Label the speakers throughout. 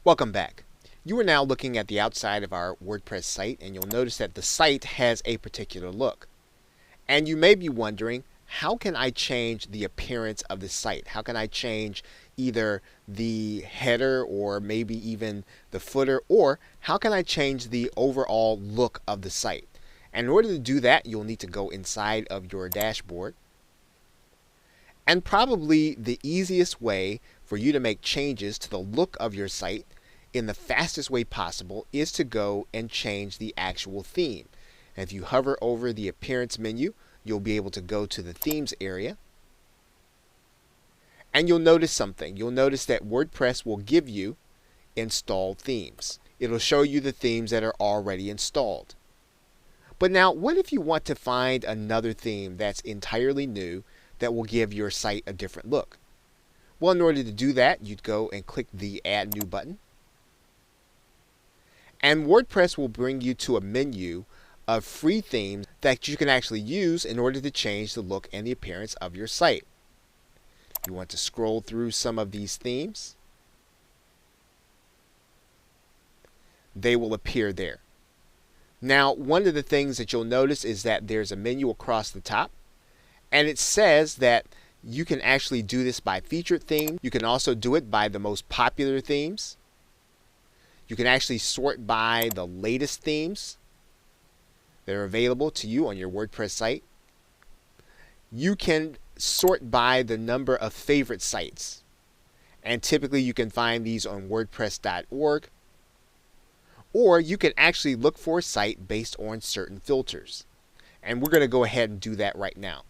Speaker 1: Welcome back. You are now looking at the outside of our WordPress site, and you'll notice that the site has a particular look. And you may be wondering, how can I change the appearance of the site? How can I change either the header or maybe even the footer, or how can I change the overall look of the site? And in order to do that, you'll need to go inside of your dashboard. And probably the easiest way for you to make changes to the look of your site in the fastest way possible is to go and change the actual theme. And if you hover over the appearance menu, you'll be able to go to the themes area. And you'll notice something. You'll notice that WordPress will give you installed themes. It'll show you the themes that are already installed. But now, what if you want to find another theme that's entirely new that will give your site a different look? Well, in order to do that, you'd go and click the Add New button. And WordPress will bring you to a menu of free themes that you can actually use in order to change the look and the appearance of your site. You want to scroll through some of these themes. They will appear there. Now, one of the things that you'll notice is that there's a menu across the top, and it says that you can actually do this by featured theme. You can also do it by the most popular themes. You can actually sort by the latest themes that are available to you on your WordPress site. You can sort by the number of favorite sites. And typically you can find these on WordPress.org. Or you can actually look for a site based on certain filters. And we're going to go ahead and do that right now.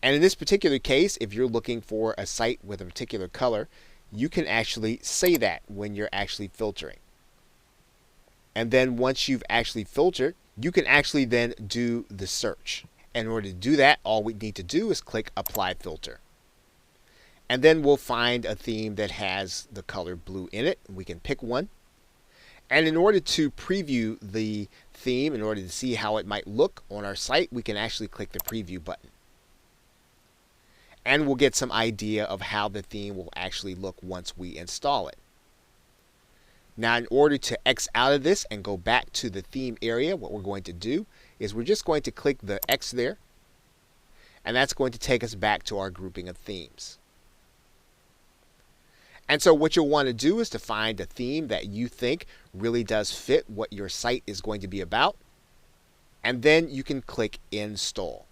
Speaker 1: And in this particular case, if you're looking for a site with a particular color, you can actually say that when you're actually filtering. And then once you've actually filtered, you can actually then do the search. And in order to do that, all we need to do is click Apply Filter. And then we'll find a theme that has the color blue in it. We can pick one. And in order to preview the theme, in order to see how it might look on our site, we can actually click the Preview button. And we'll get some idea of how the theme will actually look once we install it. Now, in order to X out of this and go back to the theme area, what we're going to do is we're just going to click the X there, and that's going to take us back to our grouping of themes. And so what you'll want to do is to find a theme that you think really does fit what your site is going to be about, and then you can click Install.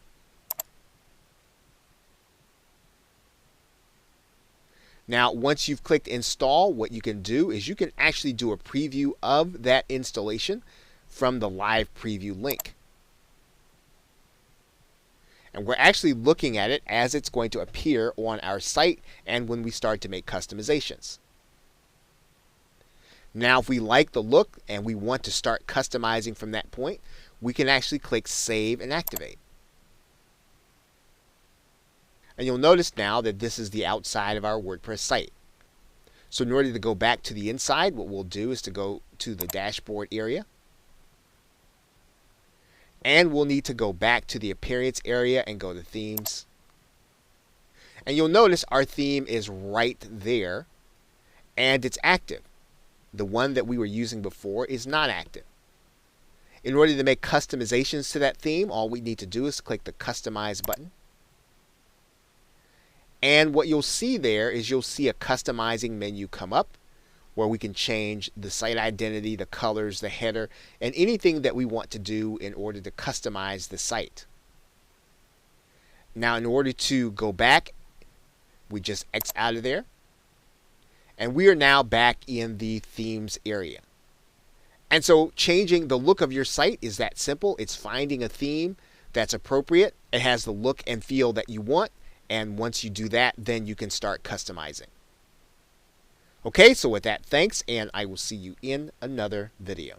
Speaker 1: Now, once you've clicked Install, what you can do is you can actually do a preview of that installation from the live preview link. And we're actually looking at it as it's going to appear on our site and when we start to make customizations. Now, if we like the look and we want to start customizing from that point, we can actually click Save and Activate. And you'll notice now that this is the outside of our WordPress site. So in order to go back to the inside, what we'll do is to go to the dashboard area. And we'll need to go back to the appearance area and go to themes. And you'll notice our theme is right there and it's active. The one that we were using before is not active. In order to make customizations to that theme, all we need to do is click the Customize button. And what you'll see there is you'll see a customizing menu come up where we can change the site identity, the colors, the header, and anything that we want to do in order to customize the site. Now, in order to go back, we just X out of there. And we are now back in the themes area. And so changing the look of your site is that simple. It's finding a theme that's appropriate. It has the look and feel that you want. And once you do that, then you can start customizing. Okay, so with that, thanks, and I will see you in another video.